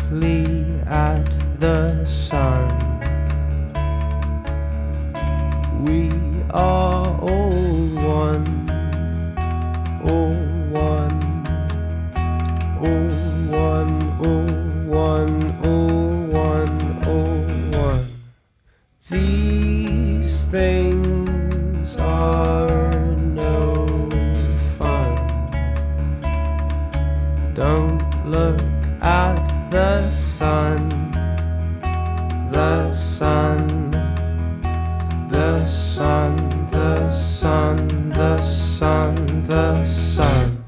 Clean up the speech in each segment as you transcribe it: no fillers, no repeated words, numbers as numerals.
brightly at the sun. We are all one, all one, all one, all one, all one, all one. These things are no fun. Don't look at the sun, the sun, the sun, the sun, the sun, the sun.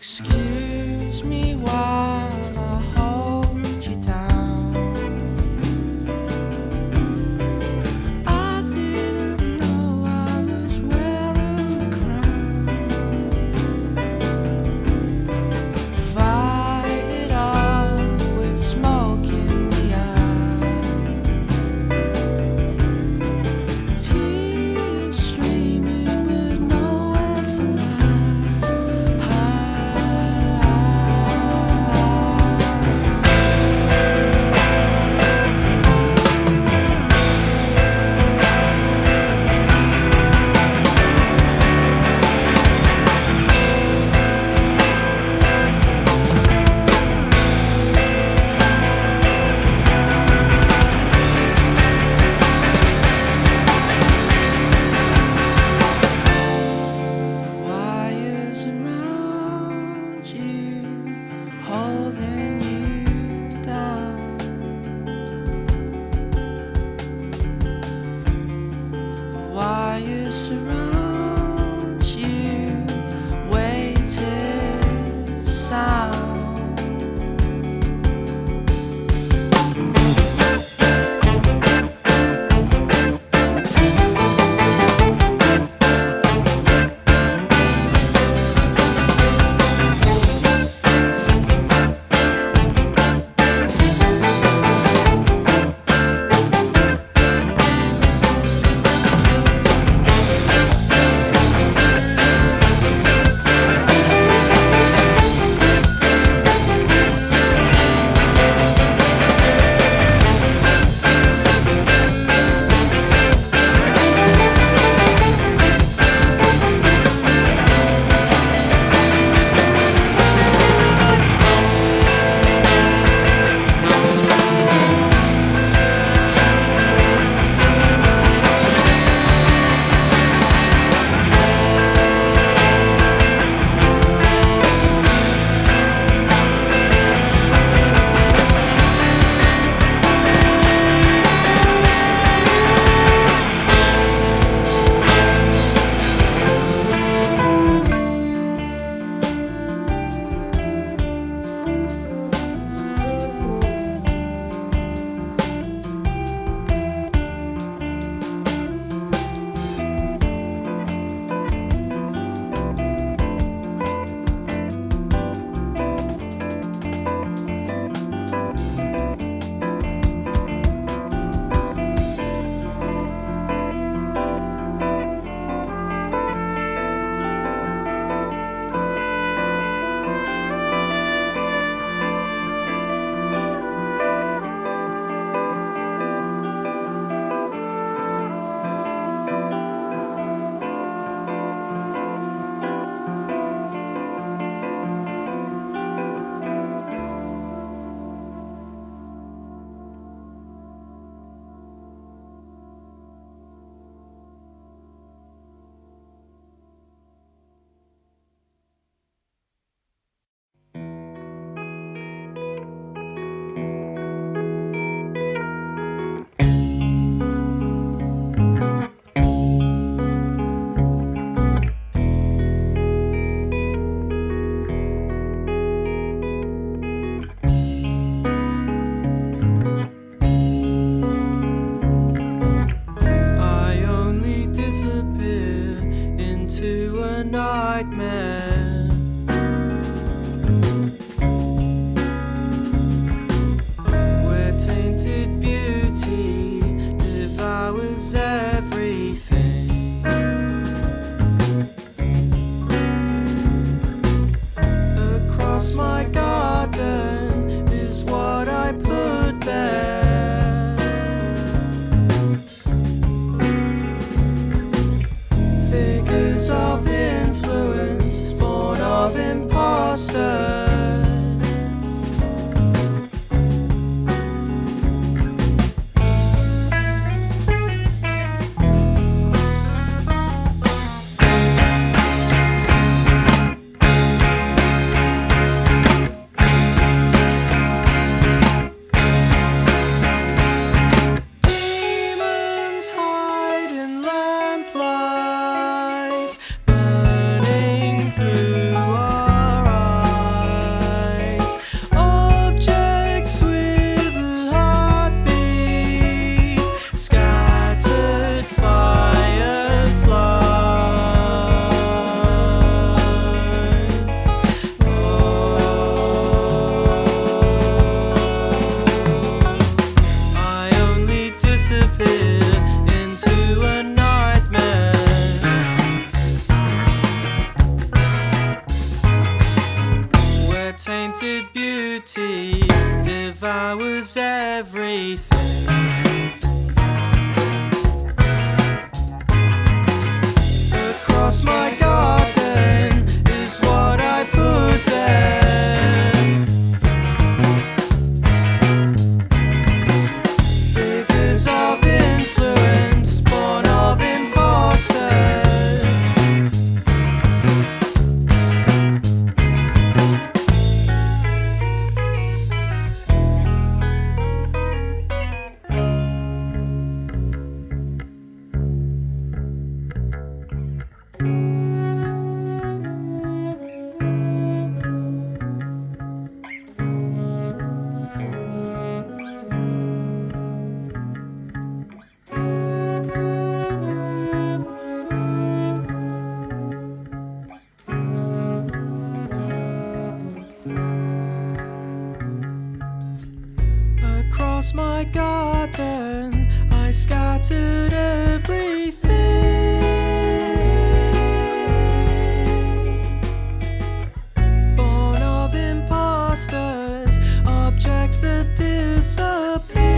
Excuse me while I hold you down. I didn't know I was wearing a crown. Fight it off with smoke in the eye. Tears streaming with nowhere to lie. Wires around you, holding you down. Wires surround you, waiting sound. if I was everything. Across my garden is what I put there. Figures of influence, born of imposters. Across my garden, I scattered everything. Born of imposters, objects that disappear.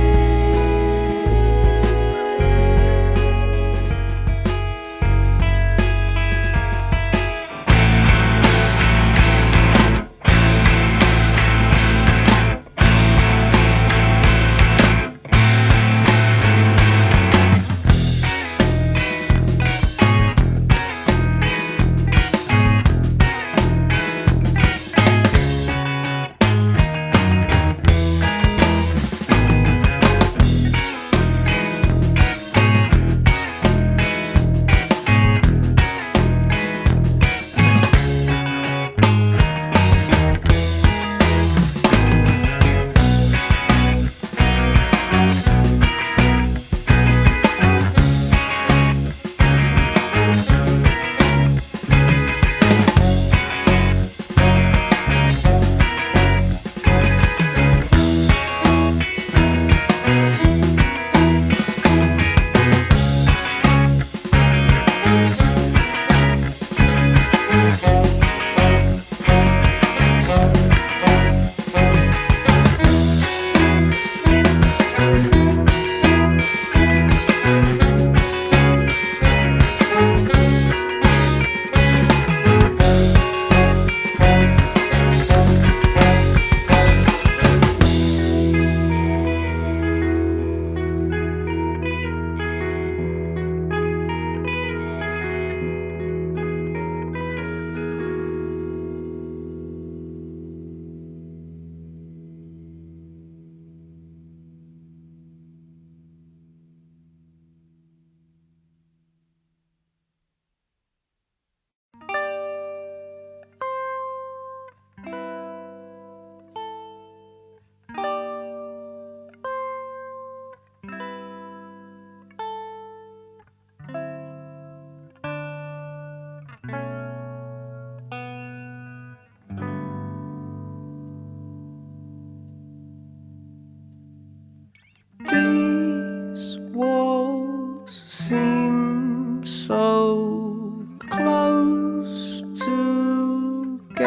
These walls seem so close together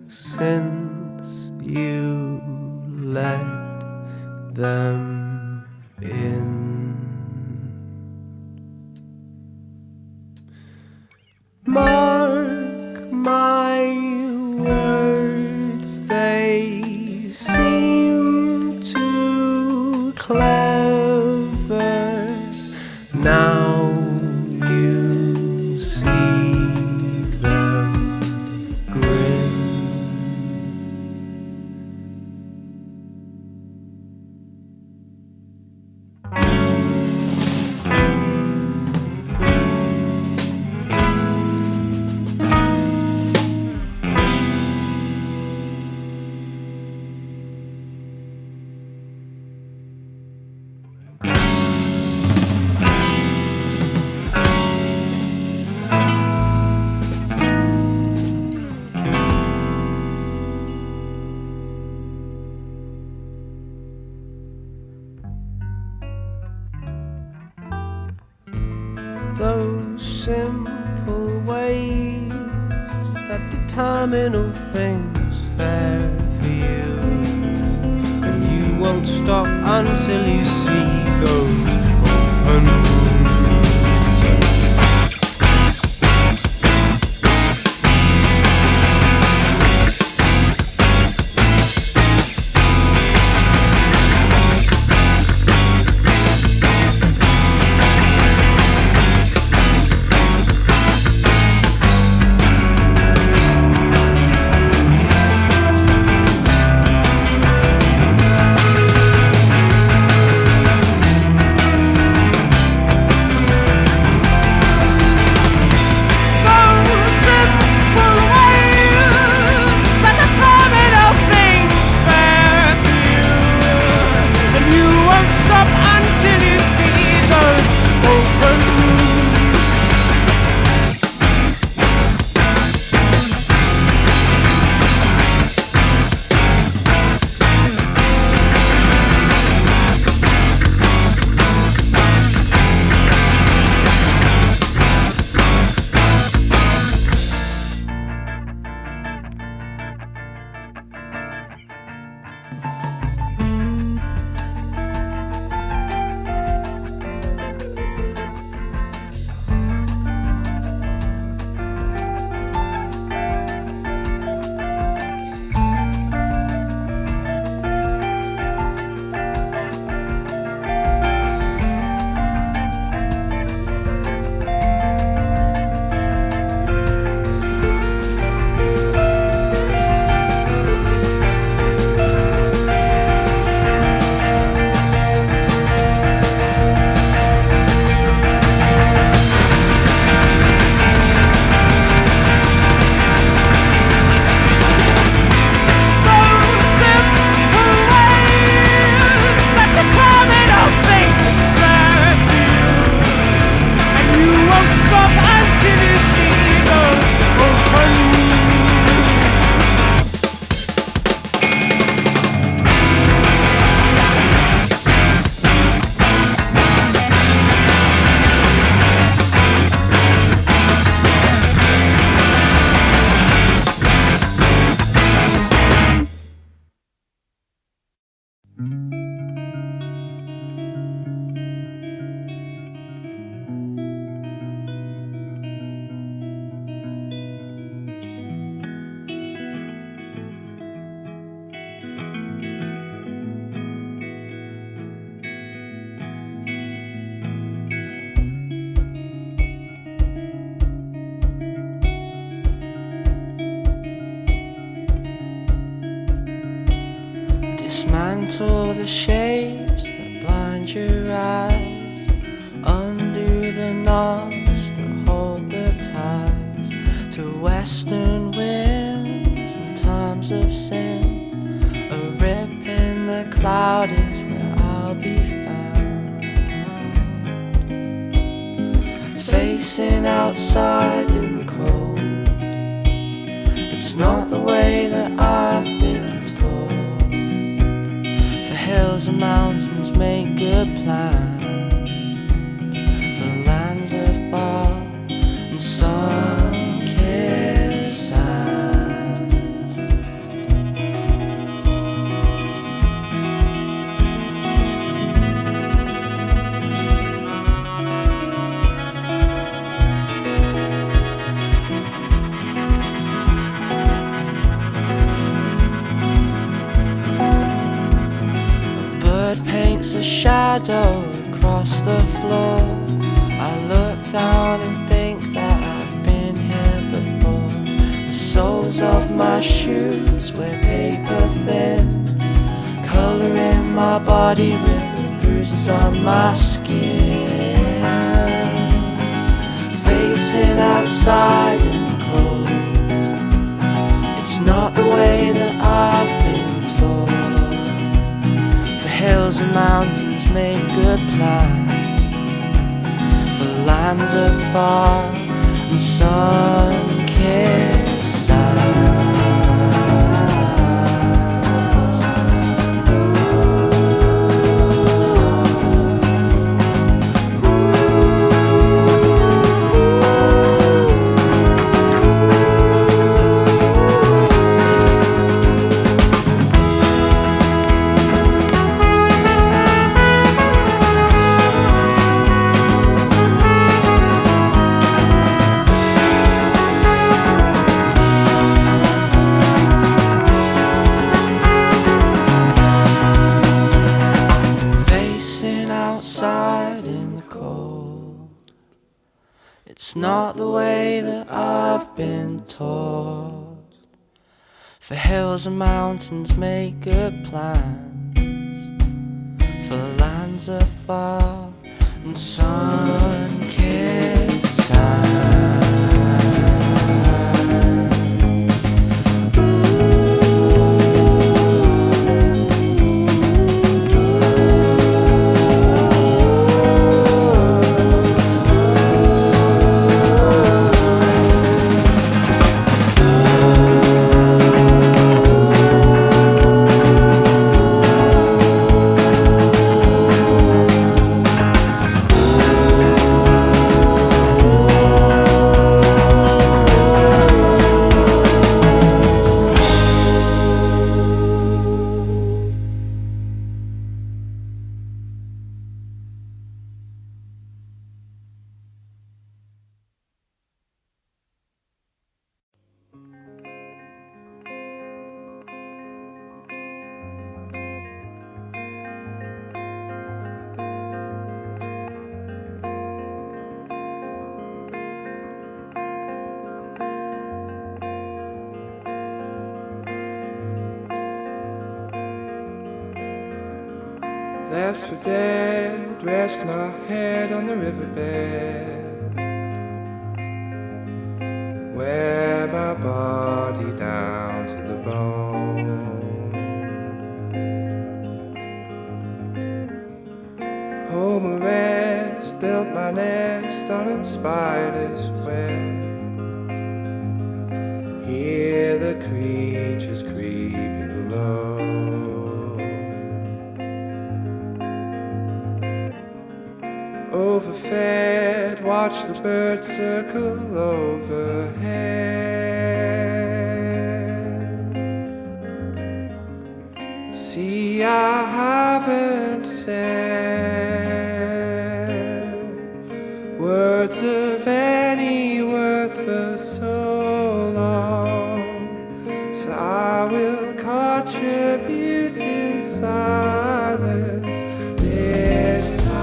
since you let them in. Mark my words, they seem too clever. Now you see them grin. Those simple ways that determine all things fair for you. stop until you see those open wounds. Dismantle the shapes that blind your eyes, undo the knots that hold the ties to western winds in times of sin. A rip in the cloud is where I'll be found, facing outside in the cold. It's not the way that I've been told. Hills and mountains make good plans for lands afar and sun-kissed sands. Paints a shadow across the floor. I look down and think that I've been here before. The soles of my shoes wear paper thin, coloring my body with the bruises on my skin. Facing outside in the cold. It's not the way that I've been told. Hills and mountains make good plans for lands afar and sun-kissed sands. not the way that I've been taught. For hills and mountains make good plans, for lands afar and sun-kissed sands. Left for dead, rest my head on the riverbed, wear my body down to the bone. Home arrest, built my nest on a spider's web. Hear the creatures creeping below. Overfed, watch the birds circle overhead. See, I haven't said words of any worth for so long, so I will contribute in silence this time.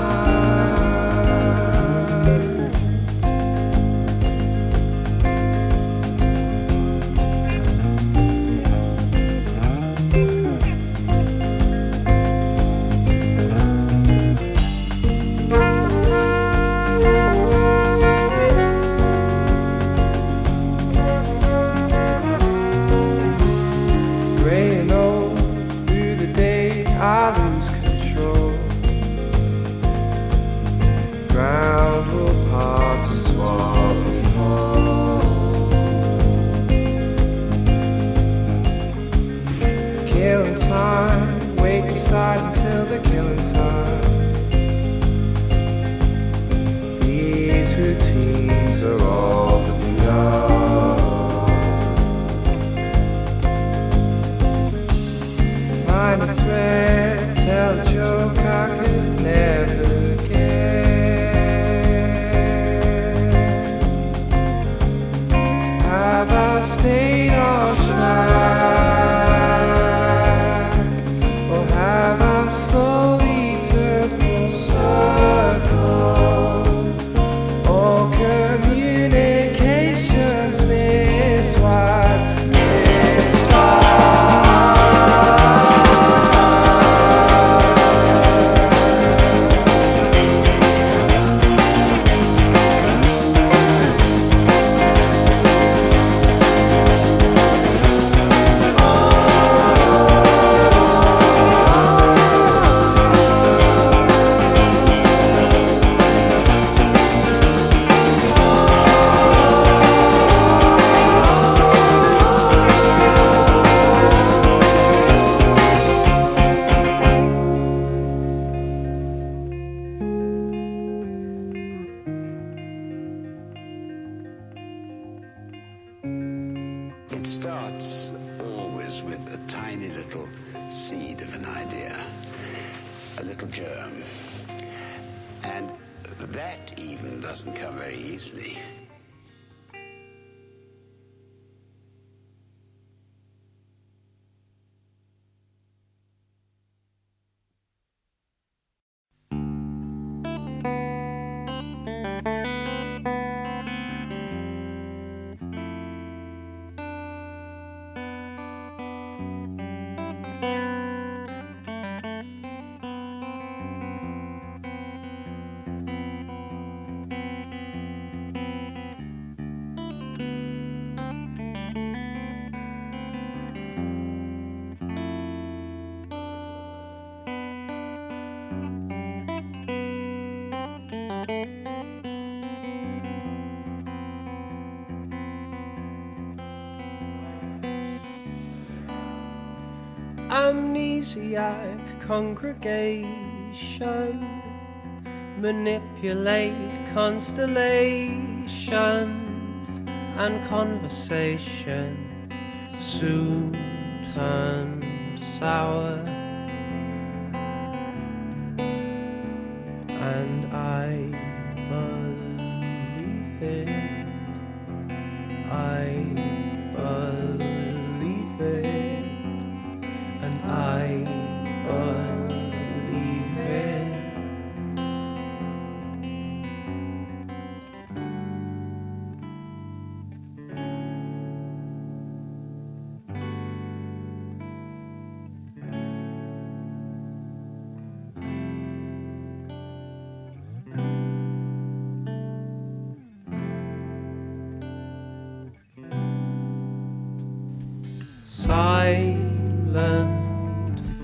Time, wait beside until the killing time. These routines are all that we know. Mind a thread, tell a joke I could never get. Have I stayed on track? It starts always with a tiny little seed of an idea, a little germ. And that even doesn't come very easily. amnesiac congregation manipulate constellations, and conversation soon turned sour, and I believe it. I believe it, and I believe it. Silent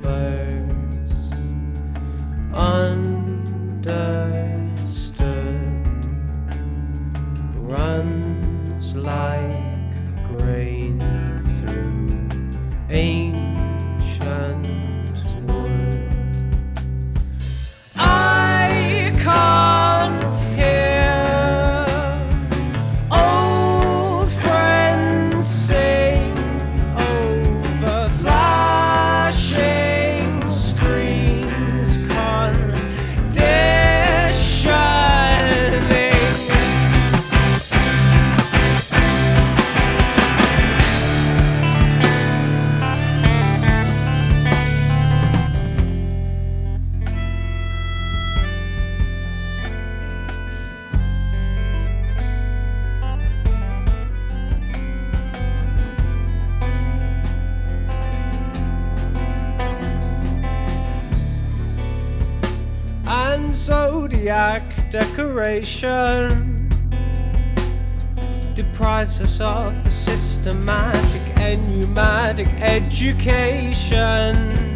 verse, understood, runs like grain through ancient wood. I can't hear old friends sing over flashing screens, conditioning. And zodiac decoration deprives us of the systematic and pneumatic education